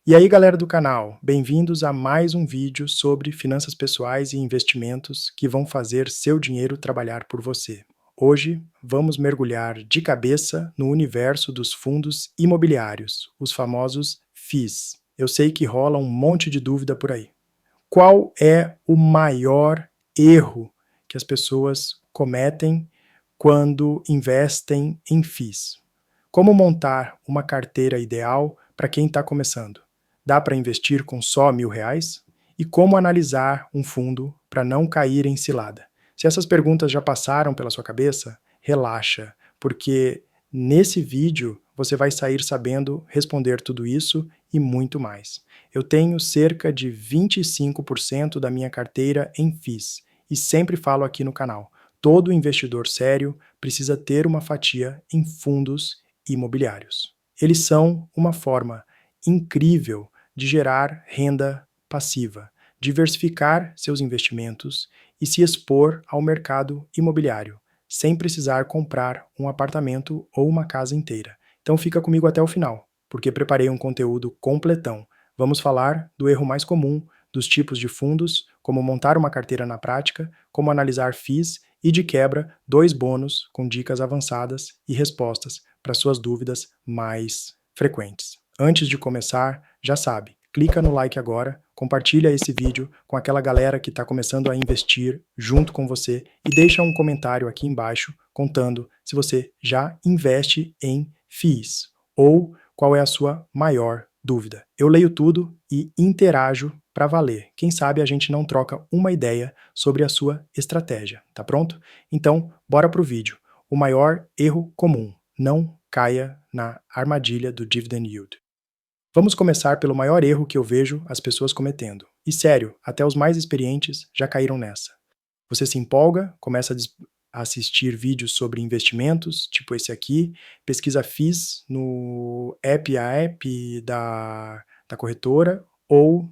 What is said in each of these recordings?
E aí, galera do canal, bem-vindos a mais um vídeo sobre finanças pessoais e investimentos que vão fazer seu dinheiro trabalhar por você. Hoje, vamos mergulhar de cabeça no universo dos fundos imobiliários, os famosos FIIs. Eu sei que rola um monte de dúvida por aí. Qual é o maior erro que as pessoas cometem quando investem em FIIs? Como montar uma carteira ideal para quem está começando? Dá para investir com só R$ 1.000? E como analisar um fundo para não cair em cilada? Se essas perguntas já passaram pela sua cabeça, relaxa, porque nesse vídeo você vai sair sabendo responder tudo isso e muito mais. Eu tenho cerca de 25% da minha carteira em FIIs e sempre falo aqui no canal, todo investidor sério precisa ter uma fatia em fundos imobiliários. Eles são uma forma incrível de gerar renda passiva, diversificar seus investimentos e se expor ao mercado imobiliário, sem precisar comprar um apartamento ou uma casa inteira. Então fica comigo até o final, porque preparei um conteúdo completão. Vamos falar do erro mais comum, dos tipos de fundos, como montar uma carteira na prática, como analisar FIIs e, de quebra, 2 bônus com dicas avançadas e respostas para suas dúvidas mais frequentes. Antes de começar, já sabe, clica no like agora, compartilha esse vídeo com aquela galera que está começando a investir junto com você e deixa um comentário aqui embaixo contando se você já investe em FIIs ou qual é a sua maior dúvida. Eu leio tudo e interajo para valer. Quem sabe a gente não troca uma ideia sobre a sua estratégia, tá pronto? Então, bora pro vídeo. O maior erro comum: não caia na armadilha do dividend yield. Vamos começar pelo maior erro que eu vejo as pessoas cometendo. E sério, até os mais experientes já caíram nessa. Você se empolga, começa a assistir vídeos sobre investimentos, tipo esse aqui, pesquisa FIIs no app da corretora ou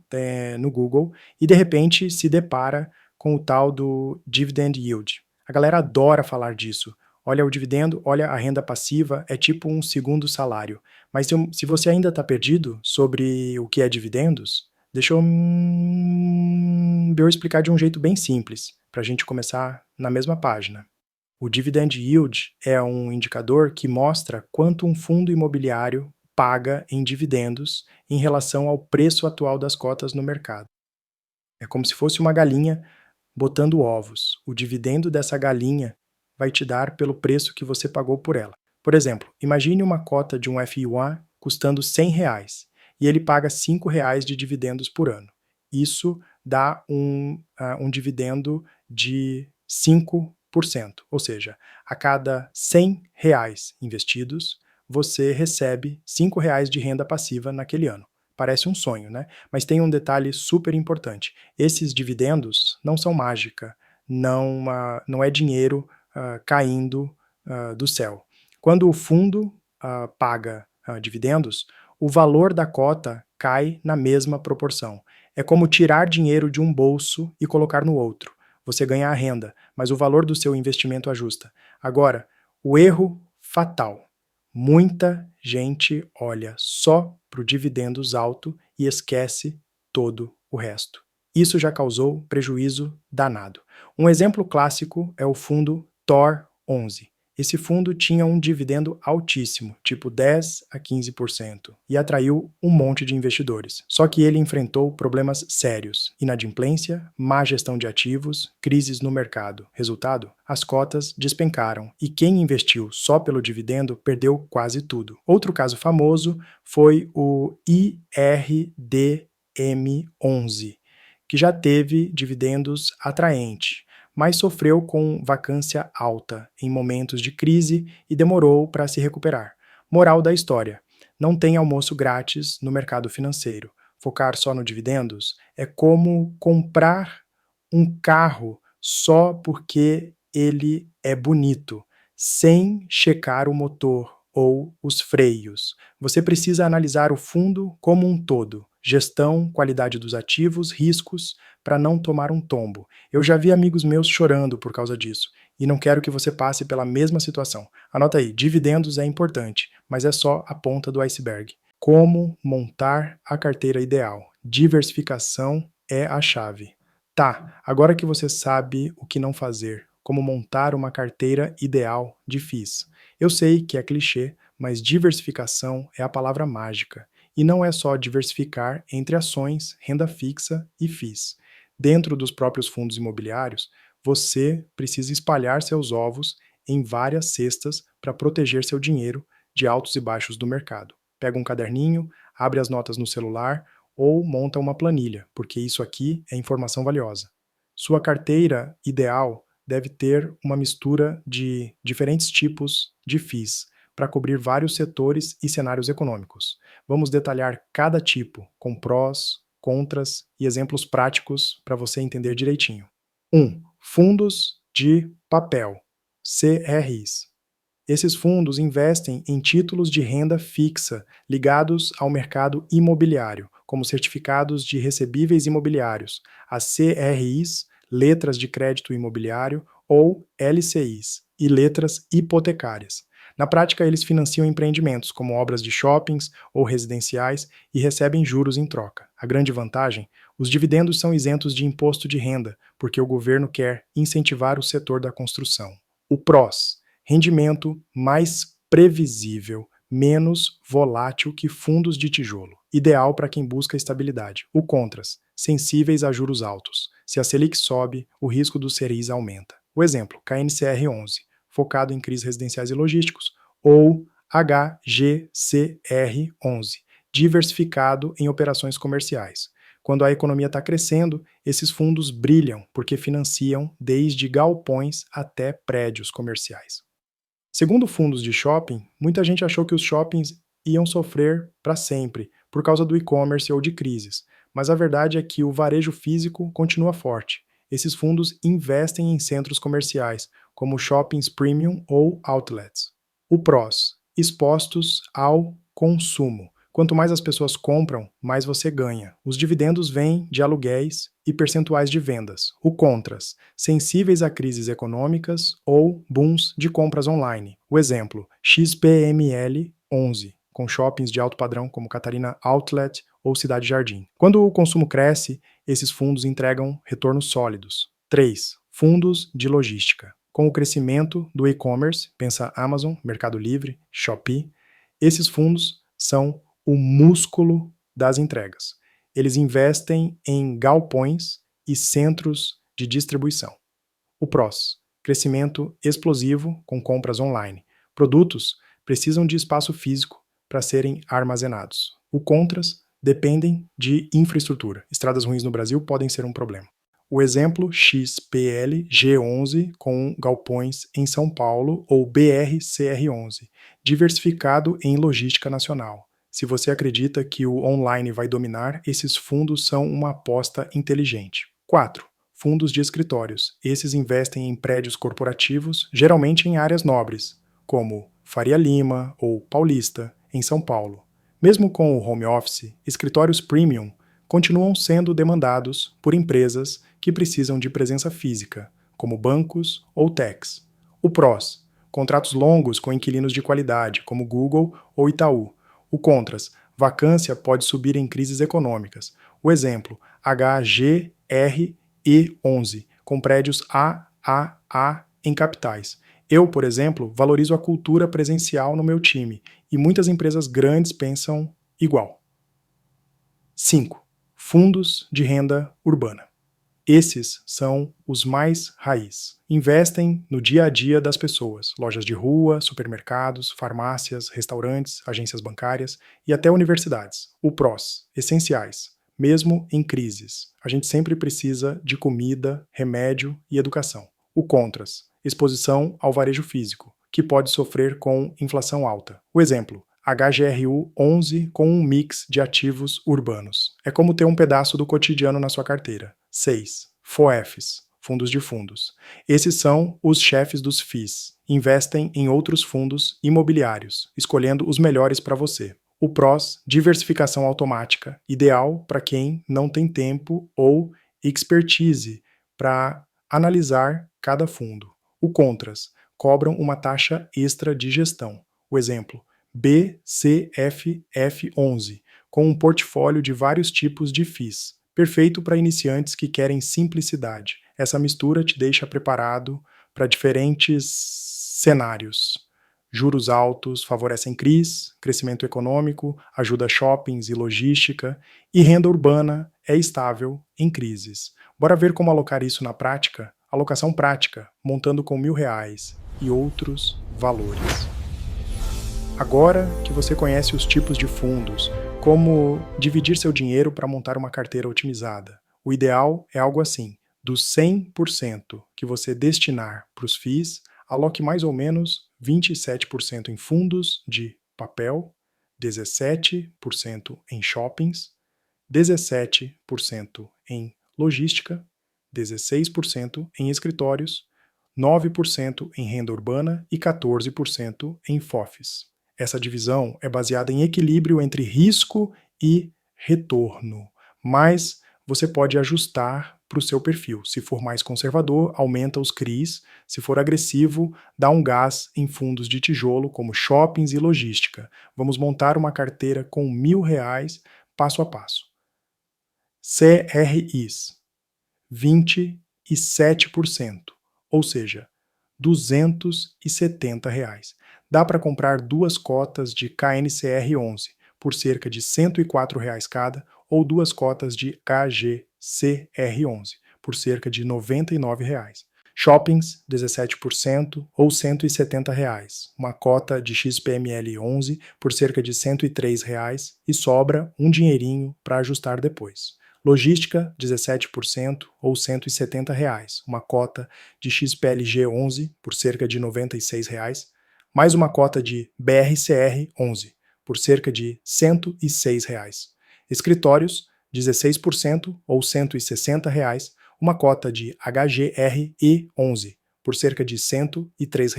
no Google, e de repente se depara com o tal do dividend yield. A galera adora falar disso. Olha o dividendo, olha a renda passiva, é tipo um segundo salário. Mas se você ainda está perdido sobre o que é dividendos, deixa eu explicar de um jeito bem simples, para a gente começar na mesma página. O dividend yield é um indicador que mostra quanto um fundo imobiliário paga em dividendos em relação ao preço atual das cotas no mercado. É como se fosse uma galinha botando ovos. O dividendo dessa galinha vai te dar pelo preço que você pagou por ela. Por exemplo, imagine uma cota de um FI1 custando R$ 100 e ele paga R$ 5 de dividendos por ano. Isso dá um dividendo de 5%, ou seja, a cada R$ 100 investidos, você recebe R$ 5 de renda passiva naquele ano. Parece um sonho, né? Mas tem um detalhe super importante. Esses dividendos não são mágica, não é dinheiro caindo do céu. Quando o fundo paga dividendos, o valor da cota cai na mesma proporção. É como tirar dinheiro de um bolso e colocar no outro. Você ganha a renda, mas o valor do seu investimento ajusta. Agora, o erro fatal. Muita gente olha só para o dividendos alto e esquece todo o resto. Isso já causou prejuízo danado. Um exemplo clássico é o fundo TOR11. Esse fundo tinha um dividendo altíssimo, tipo 10 a 15%, e atraiu um monte de investidores. Só que ele enfrentou problemas sérios: inadimplência, má gestão de ativos, crises no mercado. Resultado? As cotas despencaram e quem investiu só pelo dividendo perdeu quase tudo. Outro caso famoso foi o IRDM11, que já teve dividendos atraentes, mas sofreu com vacância alta em momentos de crise e demorou para se recuperar. Moral da história: não tem almoço grátis no mercado financeiro. Focar só no dividendos é como comprar um carro só porque ele é bonito, sem checar o motor ou os freios. Você precisa analisar o fundo como um todo: gestão, qualidade dos ativos, riscos, para não tomar um tombo. Eu já vi amigos meus chorando por causa disso, e não quero que você passe pela mesma situação. Anota aí, dividendos é importante, mas é só a ponta do iceberg. Como montar a carteira ideal? Diversificação é a chave. Tá, agora que você sabe o que não fazer, como montar uma carteira ideal de FIIs. Eu sei que é clichê, mas diversificação é a palavra mágica. E não é só diversificar entre ações, renda fixa e FIIs. Dentro dos próprios fundos imobiliários, você precisa espalhar seus ovos em várias cestas para proteger seu dinheiro de altos e baixos do mercado. Pega um caderninho, abre as notas no celular ou monta uma planilha, porque isso aqui é informação valiosa. Sua carteira ideal deve ter uma mistura de diferentes tipos de FIIs para cobrir vários setores e cenários econômicos. Vamos detalhar cada tipo, com prós, contras e exemplos práticos para você entender direitinho. 1. Fundos de papel, CRIs. Esses fundos investem em títulos de renda fixa ligados ao mercado imobiliário, como certificados de recebíveis imobiliários, as CRIs, letras de crédito imobiliário, ou LCIs, e letras hipotecárias. Na prática, eles financiam empreendimentos, como obras de shoppings ou residenciais, e recebem juros em troca. A grande vantagem? Os dividendos são isentos de imposto de renda, porque o governo quer incentivar o setor da construção. O PROS: rendimento mais previsível, menos volátil que fundos de tijolo. Ideal para quem busca estabilidade. O contras: sensíveis a juros altos. Se a Selic sobe, o risco dos CRIs aumenta. O exemplo: KNCR11, focado em CRIs residenciais e logísticos, ou HGCR11, diversificado em operações comerciais. Quando a economia está crescendo, esses fundos brilham porque financiam desde galpões até prédios comerciais. Segundo fundos de shopping, muita gente achou que os shoppings iam sofrer para sempre por causa do e-commerce ou de crises, mas a verdade é que o varejo físico continua forte. Esses fundos investem em centros comerciais, como shoppings premium ou outlets. O PROS: expostos ao consumo. Quanto mais as pessoas compram, mais você ganha. Os dividendos vêm de aluguéis e percentuais de vendas. O contras: sensíveis a crises econômicas ou booms de compras online. O exemplo: XPML 11, com shoppings de alto padrão como Catarina Outlet ou Cidade Jardim. Quando o consumo cresce, esses fundos entregam retornos sólidos. 3. Fundos de logística. Com o crescimento do e-commerce, pensa Amazon, Mercado Livre, Shopee, esses fundos são o músculo das entregas. Eles investem em galpões e centros de distribuição. O PROS: crescimento explosivo com compras online. Produtos precisam de espaço físico para serem armazenados. O contras: dependem de infraestrutura. Estradas ruins no Brasil podem ser um problema. O exemplo: XPL G11 com galpões em São Paulo, ou BRCR11, diversificado em logística nacional. Se você acredita que o online vai dominar, esses fundos são uma aposta inteligente. 4. Fundos de escritórios. Esses investem em prédios corporativos, geralmente em áreas nobres, como Faria Lima ou Paulista, em São Paulo. Mesmo com o home office, escritórios premium continuam sendo demandados por empresas que precisam de presença física, como bancos ou techs. O PROS: contratos longos com inquilinos de qualidade, como Google ou Itaú. O contras: vacância pode subir em crises econômicas. O exemplo: HGRE11, com prédios AAA em capitais. Eu, por exemplo, valorizo a cultura presencial no meu time, e muitas empresas grandes pensam igual. 5. Fundos de renda urbana. Esses são os mais raiz. Investem no dia a dia das pessoas, lojas de rua, supermercados, farmácias, restaurantes, agências bancárias e até universidades. O PROS: essenciais, mesmo em crises. A gente sempre precisa de comida, remédio e educação. O contras: exposição ao varejo físico, que pode sofrer com inflação alta. O exemplo: HGRU 11 com um mix de ativos urbanos. É como ter um pedaço do cotidiano na sua carteira. 6. FOFs, fundos de fundos. Esses são os chefes dos FIIs. Investem em outros fundos imobiliários, escolhendo os melhores para você. O PROS: diversificação automática, ideal para quem não tem tempo ou expertise para analisar cada fundo. O contras: cobram uma taxa extra de gestão. O exemplo: BCFF11, com um portfólio de vários tipos de FIIs, perfeito para iniciantes que querem simplicidade. Essa mistura te deixa preparado para diferentes cenários. Juros altos favorecem CRIs, crescimento econômico, ajuda shoppings e logística, e renda urbana é estável em crises. Bora ver como alocar isso na prática? Alocação prática, montando com R$ 1.000 e outros valores. Agora que você conhece os tipos de fundos, como dividir seu dinheiro para montar uma carteira otimizada, o ideal é algo assim: dos 100% que você destinar para os FIIs, aloque mais ou menos 27% em fundos de papel, 17% em shoppings, 17% em logística, 16% em escritórios, 9% em renda urbana e 14% em FOFs. Essa divisão é baseada em equilíbrio entre risco e retorno, mas você pode ajustar para o seu perfil. Se for mais conservador, aumenta os CRIs. Se for agressivo, dá um gás em fundos de tijolo, como shoppings e logística. Vamos montar uma carteira com R$ 1.000, passo a passo. CRIs, 27%, ou seja, R$ 270. Dá para comprar 2 cotas de KNCR11 por cerca de R$ 104 cada, ou 2 cotas de KGCR11 por cerca de R$ 99. Shoppings, 17% ou R$ 170, uma cota de XPML11 por cerca de R$ 103 e sobra um dinheirinho para ajustar depois. Logística, 17% ou R$ 170, uma cota de XPLG11 por cerca de R$ 96, mais uma cota de BRCR11 por cerca de R$ 106. Escritórios, 16% ou R$ 160, uma cota de HGRE11 por cerca de R$ 103.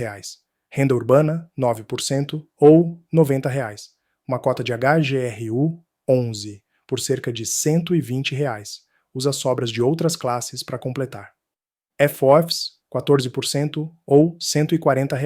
Renda urbana, 9% ou R$ 90, uma cota de HGRU11 por cerca de R$ 120. Usa sobras de outras classes para completar. FOFs, 14% ou R$ 140,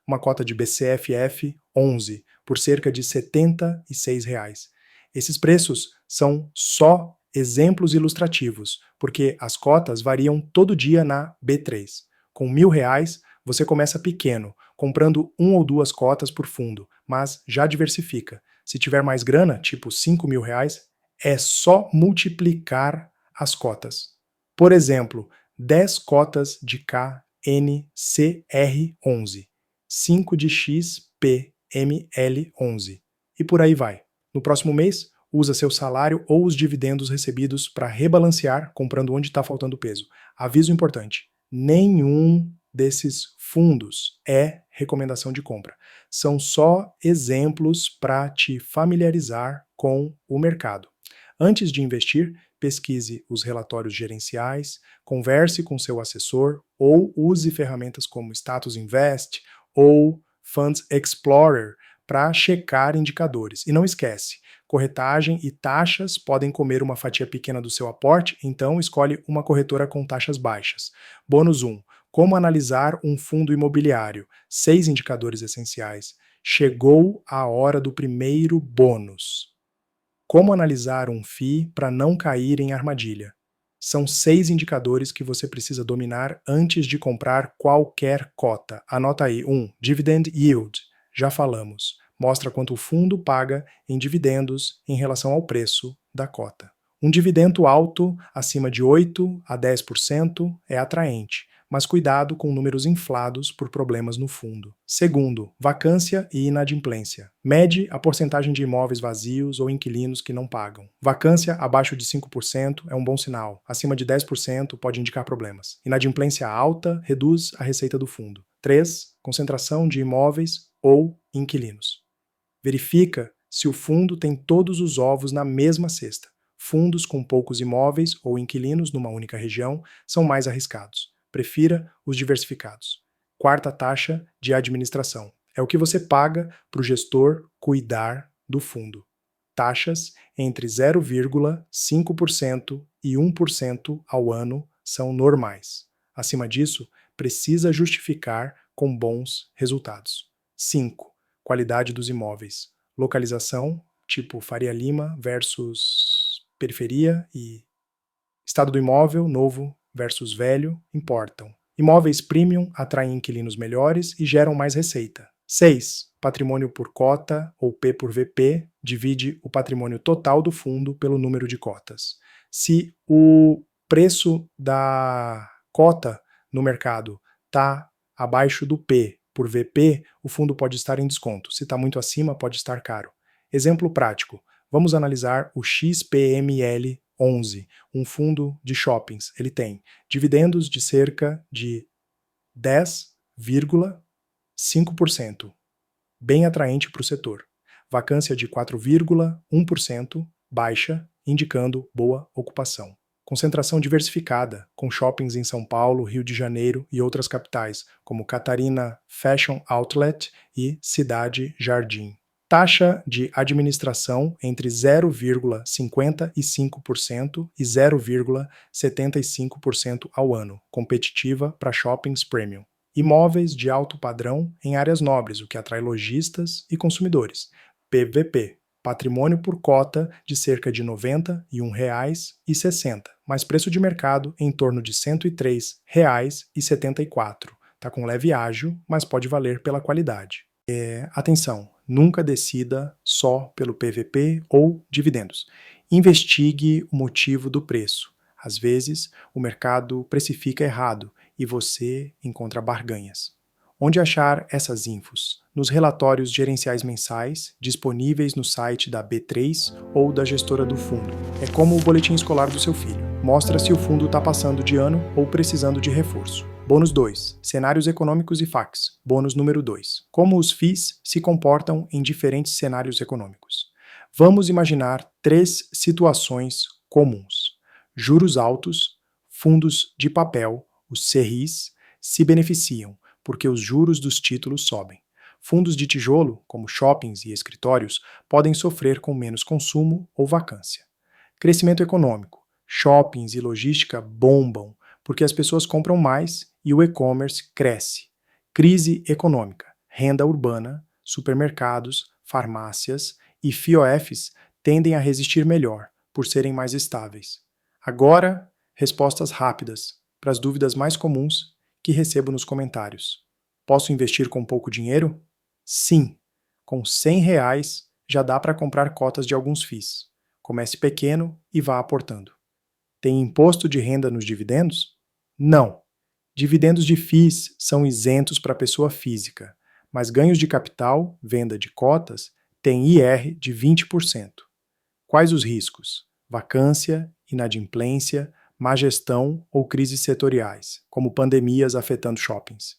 uma cota de BCFF11 por cerca de R$ 76. Esses preços são só exemplos ilustrativos, porque as cotas variam todo dia na B3. Com R$ 1.000, você começa pequeno, comprando 1 ou 2 cotas por fundo, mas já diversifica. Se tiver mais grana, tipo R$ 5.000, é só multiplicar as cotas. Por exemplo, 10 cotas de KNCR11, 5 de XPML11 e por aí vai. No próximo mês, usa seu salário ou os dividendos recebidos para rebalancear, comprando onde está faltando peso. Aviso importante: nenhum desses fundos é recomendação de compra. São só exemplos para te familiarizar com o mercado. Antes de investir, pesquise os relatórios gerenciais, converse com seu assessor ou use ferramentas como Status Invest ou Funds Explorer para checar indicadores. E não esquece, corretagem e taxas podem comer uma fatia pequena do seu aporte, então escolhe uma corretora com taxas baixas. Bônus 1. Como analisar um fundo imobiliário? 6 indicadores essenciais. Chegou a hora do primeiro bônus. Como analisar um FII para não cair em armadilha? São 6 indicadores que você precisa dominar antes de comprar qualquer cota. Anota aí. 1. Dividend Yield. Já falamos. Mostra quanto o fundo paga em dividendos em relação ao preço da cota. Um dividendo alto, acima de 8 a 10%, é atraente, mas cuidado com números inflados por problemas no fundo. Segundo, vacância e inadimplência. Mede a porcentagem de imóveis vazios ou inquilinos que não pagam. Vacância abaixo de 5% é um bom sinal. Acima de 10% pode indicar problemas. Inadimplência alta reduz a receita do fundo. 3. Concentração de imóveis ou inquilinos. Verifica se o fundo tem todos os ovos na mesma cesta. Fundos com poucos imóveis ou inquilinos numa única região são mais arriscados. Prefira os diversificados. Quarta taxa de administração. É o que você paga para o gestor cuidar do fundo. Taxas entre 0,5% e 1% ao ano são normais. Acima disso, precisa justificar com bons resultados. 5. qualidade dos imóveis, localização, tipo Faria Lima versus periferia e estado do imóvel, novo versus velho, importam. Imóveis premium atraem inquilinos melhores e geram mais receita. 6. Patrimônio por cota, ou P por VP, divide o patrimônio total do fundo pelo número de cotas. Se o preço da cota no mercado está abaixo do P por VP, o fundo pode estar em desconto. Se está muito acima, pode estar caro. Exemplo prático. Vamos analisar o XPML 11, um fundo de shoppings. Ele tem dividendos de cerca de 10,5%, bem atraente para o setor. Vacância de 4,1%, baixa, indicando boa ocupação. Concentração diversificada, com shoppings em São Paulo, Rio de Janeiro e outras capitais, como Catarina Fashion Outlet e Cidade Jardim. Taxa de administração entre 0,55% e 0,75% ao ano, competitiva para shoppings premium. Imóveis de alto padrão em áreas nobres, o que atrai lojistas e consumidores. PVP, patrimônio por cota de cerca de R$ 91,60, mas preço de mercado em torno de R$ 103,74. Está com leve ágio, mas pode valer pela qualidade. Atenção, nunca decida só pelo PVP ou dividendos. Investigue o motivo do preço. Às vezes, o mercado precifica errado e você encontra barganhas. Onde achar essas infos? Nos relatórios gerenciais mensais, disponíveis no site da B3 ou da gestora do fundo. É como o boletim escolar do seu filho. Mostra se o fundo está passando de ano ou precisando de reforço. Bônus 2. Cenários econômicos e FAQs. Bônus número 2. Como os FIIs se comportam em diferentes cenários econômicos. Vamos imaginar 3 situações comuns. Juros altos, fundos de papel, os CRIs, se beneficiam porque os juros dos títulos sobem. Fundos de tijolo, como shoppings e escritórios, podem sofrer com menos consumo ou vacância. Crescimento econômico. Shoppings e logística bombam porque as pessoas compram mais e o e-commerce cresce. Crise econômica. Renda urbana, supermercados, farmácias e FIOFs tendem a resistir melhor, por serem mais estáveis. Agora, respostas rápidas para as dúvidas mais comuns que recebo nos comentários. Posso investir com pouco dinheiro? Sim, com R$100 já dá para comprar cotas de alguns FIIs. Comece pequeno e vá aportando. Tem imposto de renda nos dividendos? Não. Dividendos de FIIs são isentos para pessoa física, mas ganhos de capital, venda de cotas, têm IR de 20%. Quais os riscos? Vacância, inadimplência, má gestão ou crises setoriais, como pandemias afetando shoppings.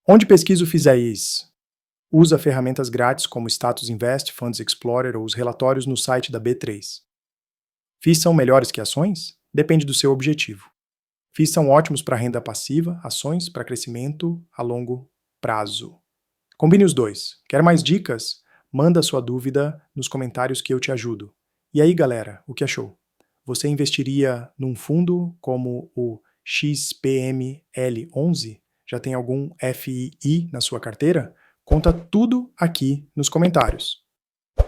Onde pesquiso FIIs? Usa ferramentas grátis como Status Invest, Funds Explorer ou os relatórios no site da B3. FIIs são melhores que ações? Depende do seu objetivo. FIIs são ótimos para renda passiva, ações para crescimento a longo prazo. Combine os dois. Quer mais dicas? Manda sua dúvida nos comentários que eu te ajudo. E aí, galera, o que achou? Você investiria num fundo como o XPML11? Já tem algum FII na sua carteira? Conta tudo aqui nos comentários.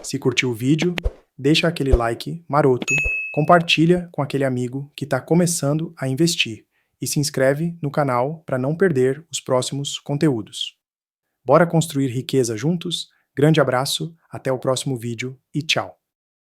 Se curtiu o vídeo, deixa aquele like maroto, compartilha com aquele amigo que está começando a investir e se inscreve no canal para não perder os próximos conteúdos. Bora construir riqueza juntos? Grande abraço, até o próximo vídeo e tchau!